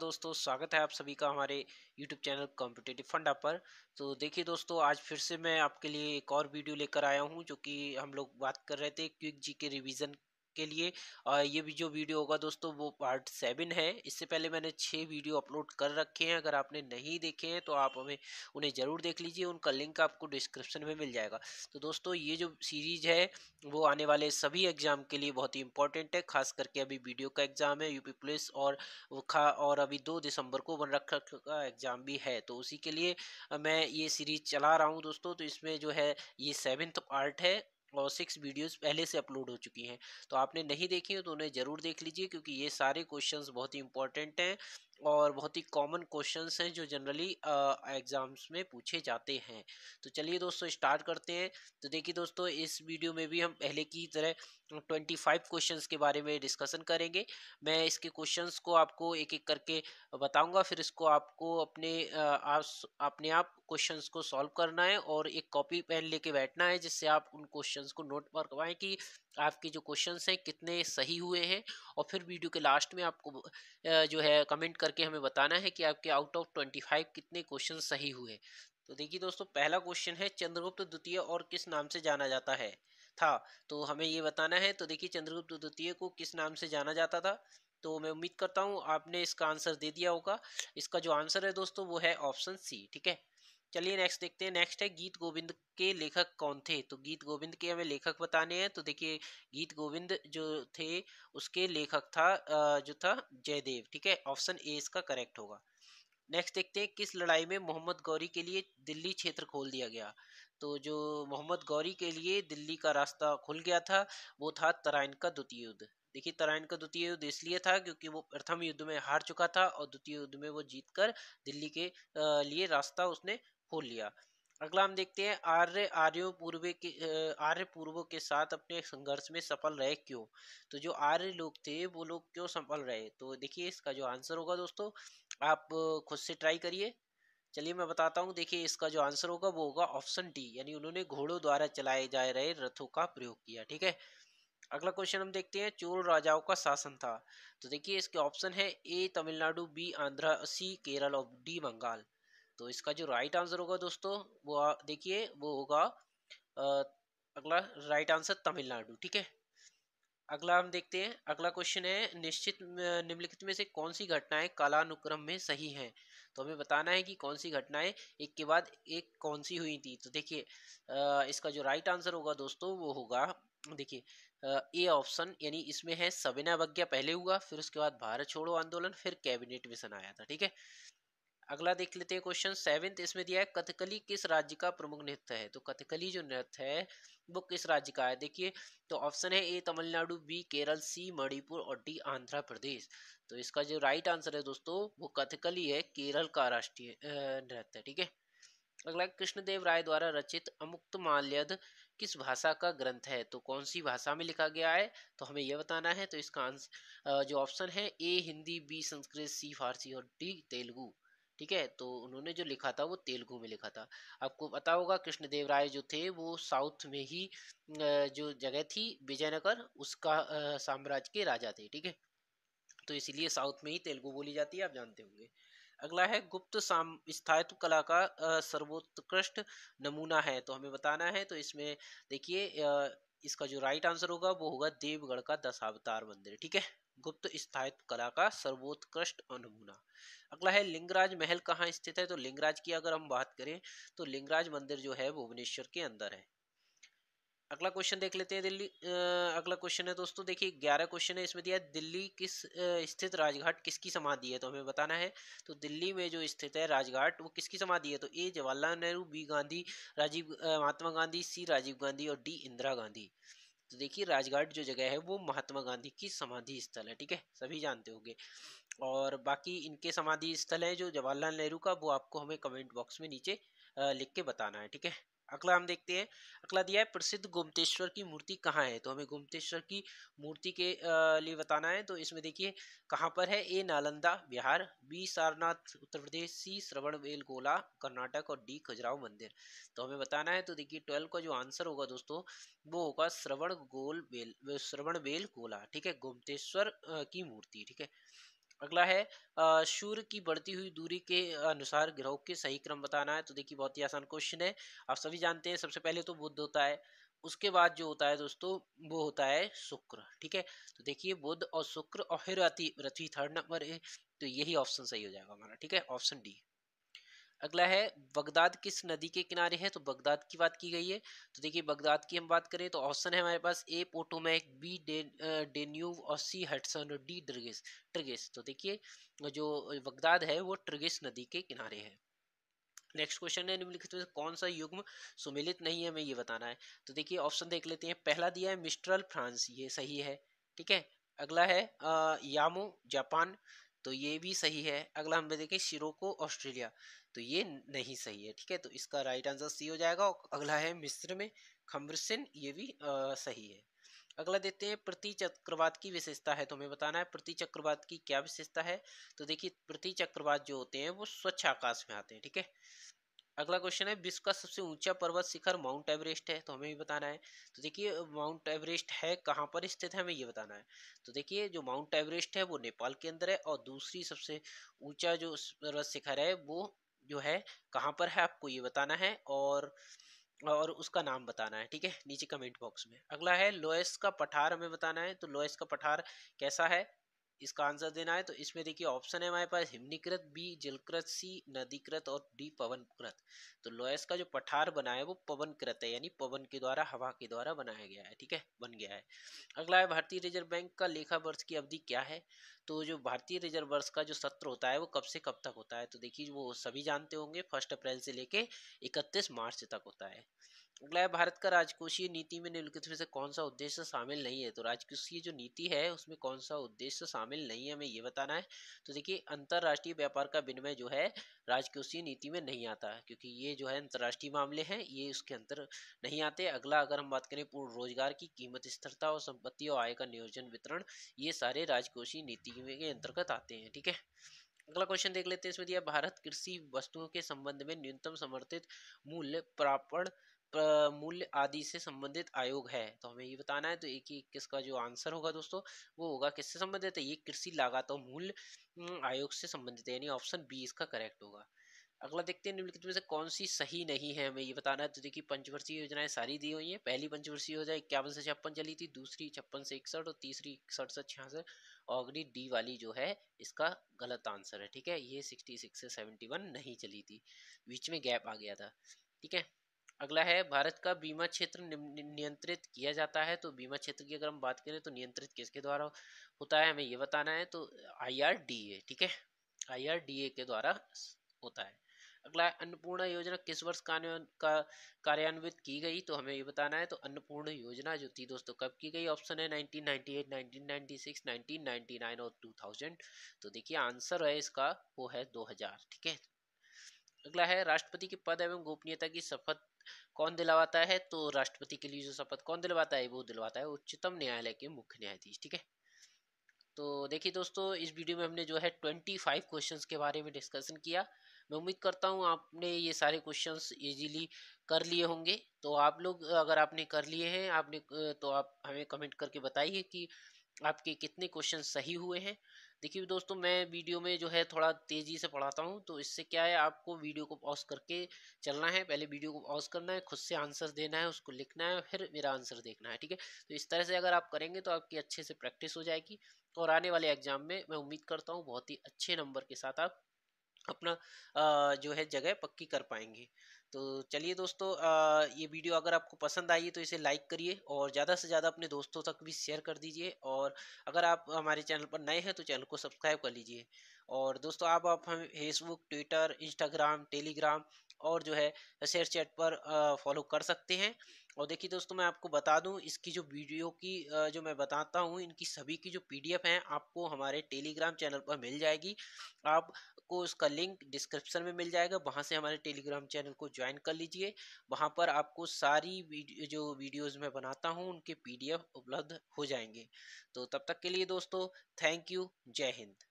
दोस्तों, स्वागत है आप सभी का हमारे YouTube चैनल कॉम्पिटिटिव फंडा पर। तो देखिए दोस्तों, आज फिर से मैं आपके लिए एक और वीडियो लेकर आया हूं, जो कि हम लोग बात कर रहे थे क्विक जी के रिवीजन के लिए। ये भी जो वीडियो होगा दोस्तों, वो पार्ट 7 है। इससे पहले मैंने 6 वीडियो अपलोड कर रखे हैं। अगर आपने नहीं देखे हैं तो आप हमें उन्हें ज़रूर देख लीजिए, उनका लिंक आपको डिस्क्रिप्शन में मिल जाएगा। तो दोस्तों, ये जो सीरीज है वो आने वाले सभी एग्जाम के लिए बहुत ही इंपॉर्टेंट है। खास करके अभी वीडियो का एग्जाम है, यूपी पुलिस और अभी 2 दिसंबर को वन रक्षक का एग्जाम भी है। तो उसी के लिए मैं ये सीरीज चला रहा हूँ दोस्तों। तो इसमें जो है ये 7th पार्ट है और 6 वीडियोस पहले से अपलोड हो चुकी हैं। तो आपने नहीं देखी हो तो उन्हें जरूर देख लीजिए, क्योंकि ये सारे क्वेश्चंस बहुत ही इंपॉर्टेंट हैं और बहुत ही कॉमन क्वेश्चंस हैं जो जनरली एग्जाम्स में पूछे जाते हैं। तो चलिए दोस्तों, स्टार्ट करते हैं। तो देखिए दोस्तों, इस वीडियो में भी हम पहले की तरह 25 क्वेश्चंस के बारे में डिस्कशन करेंगे। मैं इसके क्वेश्चंस को आपको एक एक करके बताऊंगा, फिर इसको आपको अपने आप क्वेश्चंस को सॉल्व करना है और एक कॉपी पेन लेके बैठना है, जिससे आप उन क्वेश्चंस को नोट पर करवाएं कि आपके जो क्वेश्चंस हैं कितने सही हुए हैं। और फिर वीडियो के लास्ट में आपको जो है कमेंट करके हमें बताना है कि आपके आउट ऑफ 25 कितने क्वेश्चन सही हुए। तो देखिए दोस्तों, पहला क्वेश्चन है, चंद्रगुप्त द्वितीय और किस नाम से जाना जाता है था। तो हमें ये बताना है। तो देखिए, चंद्रगुप्त द्वितीय को किस नाम से जाना जाता था। तो मैं उम्मीद करता हूँ आपने इसका आंसर दे दिया होगा। इसका जो आंसर है दोस्तों, वो है ऑप्शन सी। ठीक है, चलिए नेक्स्ट देखते हैं। नेक्स्ट है, गीत गोविंद के लेखक कौन थे। तो गीत गोविंद के हमें लेखक बताने हैं। तो देखिए, गीत गोविंद जो थे उसके लेखक था जो था जयदेव। ठीक है, ऑप्शन ए इसका करेक्ट होगा। नेक्स्ट देखते हैं, किस लड़ाई में मोहम्मद गौरी के लिए दिल्ली क्षेत्र खोल दिया गया। तो जो मोहम्मद गौरी के लिए दिल्ली का रास्ता खुल गया था, वो था तराइन का द्वितीय युद्ध। देखिए, तराइन का द्वितीय युद्ध इसलिए था क्योंकि वो प्रथम युद्ध में हार चुका था और द्वितीय युद्ध में वो जीतकर दिल्ली के लिए रास्ता उसने खोल लिया। अगला हम देखते हैं, आर्य पूर्वों के साथ अपने संघर्ष में सफल रहे क्यों। तो जो आर्य लोग थे वो लोग क्यों सफल रहे। तो देखिए, इसका जो आंसर होगा दोस्तों, आप खुद से ट्राई करिए। चलिए मैं बताता हूँ। देखिए, इसका जो आंसर होगा वो होगा ऑप्शन डी, यानी उन्होंने घोड़ों द्वारा चलाए जा रहे रथों का प्रयोग किया। ठीक है, अगला क्वेश्चन हम देखते हैं, चोल राजाओं का शासन था। तो देखिए, इसके ऑप्शन है, ए तमिलनाडु, बी आंध्र, सी केरल और डी बंगाल। तो इसका जो राइट आंसर होगा दोस्तों, वो देखिए वो होगा अ, अगला राइट आंसर तमिलनाडु। ठीक है, अगला हम देखते हैं। अगला क्वेश्चन है, निम्नलिखित में से कौन सी घटनाएं कालानुक्रम में सही हैं। तो हमें बताना है कि कौन सी घटनाएं एक के बाद एक कौन सी हुई थी। तो देखिए, इसका जो राइट आंसर होगा दोस्तों, वो होगा, देखिए, ए ऑप्शन, यानी इसमें है सविनय अवज्ञा पहले हुआ, फिर उसके बाद भारत छोड़ो आंदोलन, फिर कैबिनेट मिशन आया था। ठीक है, अगला देख लेते हैं क्वेश्चन 7। इसमें दिया है, कथकली किस राज्य का प्रमुख नृत्य है। तो कथकली जो नृत्य है वो किस राज्य का है। देखिए, तो ऑप्शन है, ए तमिलनाडु, बी केरल, सी मणिपुर और डी आंध्र प्रदेश। तो इसका जो राइट आंसर है दोस्तों, वो कथकली है, केरल का राष्ट्रीय नृत्य है। ठीक है, अगला, कृष्णदेव राय द्वारा रचित अमुक्त माल्यद किस भाषा का ग्रंथ है। तो कौन सी भाषा में लिखा गया है, तो हमें यह बताना है। तो इसका आंसर जो ऑप्शन है, ए हिंदी, बी संस्कृत, सी फारसी और डी तेलुगु। ठीक है, तो उन्होंने जो लिखा था वो तेलुगु में लिखा था। आपको पता होगा, कृष्णदेव राय जो थे वो साउथ में ही जो जगह थी विजयनगर, उसका साम्राज्य के राजा थे। ठीक है, तो इसीलिए साउथ में ही तेलुगु बोली जाती है, आप जानते होंगे। अगला है, गुप्त स्थायित्व कला का सर्वोत्कृष्ट नमूना है। तो हमें बताना है। तो इसमें देखिए, इसका जो राइट आंसर होगा वो होगा देवगढ़ का दशावतार मंदिर। ठीक है, गुप्त स्थायित्व कला का सर्वोत्कृष्ट नमूना। अगला है, लिंगराज महल कहाँ स्थित है। तो लिंगराज की अगर हम बात करें तो लिंगराज मंदिर जो है भुवनेश्वर के अंदर है। अगला क्वेश्चन देख लेते हैं। अगला क्वेश्चन है दोस्तों, देखिए 11 क्वेश्चन है। इसमें दिया है, दिल्ली किस स्थित राजघाट किसकी समाधि है। तो हमें बताना है। तो दिल्ली में जो स्थित है राजघाट, वो किसकी समाधि है। तो ए जवाहरलाल नेहरू, बी गांधी, महात्मा गांधी, सी राजीव गांधी और डी इंदिरा गांधी। तो देखिए, राजघाट जो जगह है वो महात्मा गांधी की समाधि स्थल है। ठीक है, सभी जानते होंगे। और बाकी इनके समाधि स्थल है जो जवाहरलाल नेहरू का, वो आपको हमें कमेंट बॉक्स में नीचे लिख के बताना है। ठीक है, अगला हम देखते हैं। अगला दिया है, प्रसिद्ध गोमतेश्वर की मूर्ति कहाँ है। तो हमें गोमतेश्वर की मूर्ति के लिए बताना है। तो इसमें देखिए कहाँ पर है, ए नालंदा बिहार, बी सारनाथ उत्तर प्रदेश, सी श्रवण बेलगोला कर्नाटक और डी खजुराहो मंदिर। तो हमें बताना है। तो देखिए, 12 का जो आंसर होगा दोस्तों, वो होगा श्रवण बेल गोला। ठीक है, गोमतेश्वर की मूर्ति। ठीक है, अगला है सूर्य की बढ़ती हुई दूरी के अनुसार ग्रहों के सही क्रम बताना है। तो देखिए बहुत ही आसान क्वेश्चन है, आप सभी जानते हैं। सबसे पहले तो बुध होता है, उसके बाद जो होता है दोस्तों वो होता है शुक्र, ठीक है। तो देखिए बुध और शुक्र और फिर पृथ्वी पृथ्वी थर्ड नंबर है। तो यही ऑप्शन सही हो जाएगा हमारा, ठीक है, ऑप्शन डी। अगला है बगदाद किस नदी के किनारे है। तो बगदाद की बात की गई है। तो देखिए बगदाद की हम बात करें तो ऑप्शन है हमारे पास ए पोटोमैक, बी डेन्यूब और सी हडसन और डी ट्रिगिस ट्रिगिस। तो देखिए जो बगदाद है वो ट्रिगिस नदी के किनारे है। नेक्स्ट क्वेश्चन है निम्नलिखित में से कौन सा युग्म सुमेलित नहीं है, हमें ये बताना है। तो देखिए ऑप्शन देख लेते हैं। पहला दिया है मिस्ट्रल फ्रांस, ये सही है, ठीक है। अगला है यामो जापान, तो ये भी सही है। अगला हम देखें शिरोको ऑस्ट्रेलिया, तो ये नहीं सही है, ठीक है। तो इसका राइट आंसर सी हो जाएगा। और अगला है मिस्र में खम्बरसिन, ये भी सही है। अगला देते हैं प्रति चक्रवात की विशेषता है। तो हमें बताना है प्रति चक्रवात की क्या विशेषता है। तो देखिए प्रति चक्रवात जो होते हैं वो स्वच्छ आकाश में आते हैं, ठीक है। अगला क्वेश्चन है विश्व का सबसे ऊंचा पर्वत शिखर माउंट एवरेस्ट है। तो हमें भी बताना है। तो देखिए माउंट एवरेस्ट है कहाँ पर स्थित है, हमें ये बताना है। तो देखिए जो माउंट एवरेस्ट है वो नेपाल के अंदर है, और दूसरी सबसे ऊंचा जो पर्वत शिखर है वो जो है कहाँ पर है, आपको ये बताना है। और उसका नाम बताना है, ठीक है, नीचे कमेंट बॉक्स में। अगला है लोएस का पठार, हमें बताना है। तो लोएस का पठार कैसा है, इसका आंसर देना है। तो इसमें देखिए ऑप्शन है हमारे पास हिमनीकृत, बी जलकृत, सी नदीकृत और डी पवनकृत। तो लोएस का जो पठार बना है वो पवनकृत है, यानी पवन के द्वारा, हवा के द्वारा बनाया गया है, ठीक है, बन गया है। अगला है भारतीय रिजर्व बैंक का लेखा वर्ष की अवधि क्या है। तो जो भारतीय रिजर्व वर्ष का जो सत्र होता है वो कब से कब तक होता है। तो देखिए वो सभी जानते होंगे, 1 अप्रैल से लेके 31 मार्च तक होता है। अगला है भारत का राजकोषीय नीति में निम्नलिखित में से कौन सा उद्देश्य शामिल नहीं है। तो राजकोषीय जो नीति है उसमें कौन सा उद्देश्य शामिल नहीं है, हमें ये बताना है। तो देखिए अंतरराष्ट्रीय व्यापार का विनिमय जो है राजकोषीय नीति में नहीं आता है, क्योंकि ये जो है अंतरराष्ट्रीय मामले हैं, ये उसके अंतर नहीं आते। अगला अगर हम बात करें पूर्ण रोजगार की, कीमत स्थिरता और संपत्ति और आय का नियोजन वितरण, ये सारे राजकोषीय नीति के अंतर्गत आते हैं, ठीक है। अगला क्वेश्चन देख लेते हैं। इसमें दिया भारत कृषि वस्तुओं के संबंध में न्यूनतम समर्थित मूल्य प्रापण मूल्य आदि से संबंधित आयोग है। तो हमें ये बताना है। तो एक ही किसका जो आंसर होगा दोस्तों वो होगा किससे संबंधित है, ये कृषि लागत और मूल्य आयोग से संबंधित है, यानी ऑप्शन बी इसका करेक्ट होगा। अगला देखते हैं निम्नलिखित में से कौन सी सही नहीं है, हमें ये बताना है। तो देखिए पंचवर्षीय योजनाएं सारी दी हुई हैं। पहली पंचवर्षीय योजना 51 से 56 चली थी, दूसरी 56 से 61 और तीसरी 61 से 66। और अगली डी वाली जो है इसका गलत आंसर है, ठीक है, ये 66 से 71 नहीं चली थी, बीच में गैप आ गया था, ठीक है। अगला है भारत का बीमा क्षेत्र नियंत्रित किया जाता है। तो बीमा क्षेत्र की अगर हम बात करें तो नियंत्रित किसके द्वारा होता है, हमें ये बताना है। तो IRDA, ठीक है, IRDA के द्वारा होता है। अगला है अन्नपूर्णा योजना किस वर्ष कार्यान्वित की गई। तो हमें ये बताना है। तो अन्नपूर्णा योजना जो थी दोस्तों कब की गई, ऑप्शन है 1998, 1996, 1999 और 2000। तो देखिए आंसर है इसका वो है 2000, ठीक है। अगला है राष्ट्रपति के पद एवं गोपनीयता की शपथ कौन दिलवाता है। तो राष्ट्रपति के लिए जो शपथ कौन दिलवाता है, वो दिलवाता है उच्चतम न्यायालय के मुख्य न्यायाधीश, ठीक है। तो देखिए दोस्तों इस वीडियो में हमने जो है 25 क्वेश्चंस के बारे में डिस्कशन किया। मैं उम्मीद करता हूँ आपने ये सारे क्वेश्चंस इजीली कर लिए होंगे। तो आप लोग अगर आपने कर लिए हैं तो आप हमें कमेंट करके बताइए कि आपके कितने क्वेश्चन सही हुए हैं। देखिए दोस्तों मैं वीडियो में जो है थोड़ा तेज़ी से पढ़ाता हूँ, तो इससे क्या है आपको वीडियो को पॉज करके चलना है। पहले वीडियो को पॉज करना है, खुद से आंसर देना है, उसको लिखना है, फिर मेरा आंसर देखना है, ठीक है। तो इस तरह से अगर आप करेंगे तो आपकी अच्छे से प्रैक्टिस हो जाएगी, और आने वाले एग्जाम में मैं उम्मीद करता हूँ बहुत ही अच्छे नंबर के साथ आप अपना जो है जगह पक्की कर पाएंगे। तो चलिए दोस्तों ये वीडियो अगर आपको पसंद आई है तो इसे लाइक करिए और ज़्यादा से ज़्यादा अपने दोस्तों तक भी शेयर कर दीजिए। और अगर आप हमारे चैनल पर नए हैं तो चैनल को सब्सक्राइब कर लीजिए। और दोस्तों आप हमें फेसबुक, ट्विटर, इंस्टाग्राम, टेलीग्राम और जो है शेयर चैट पर फॉलो कर सकते हैं। और देखिए दोस्तों मैं आपको बता दूं इसकी जो वीडियो की जो मैं बताता हूं इनकी सभी की जो PDF हैं आपको हमारे टेलीग्राम चैनल पर मिल जाएगी। आपको उसका लिंक डिस्क्रिप्शन में मिल जाएगा, वहां से हमारे टेलीग्राम चैनल को ज्वाइन कर लीजिए। वहां पर आपको सारी जो वीडियोस मैं बनाता हूं उनके PDF उपलब्ध हो जाएंगे। तो तब तक के लिए दोस्तों थैंक यू, जय हिंद।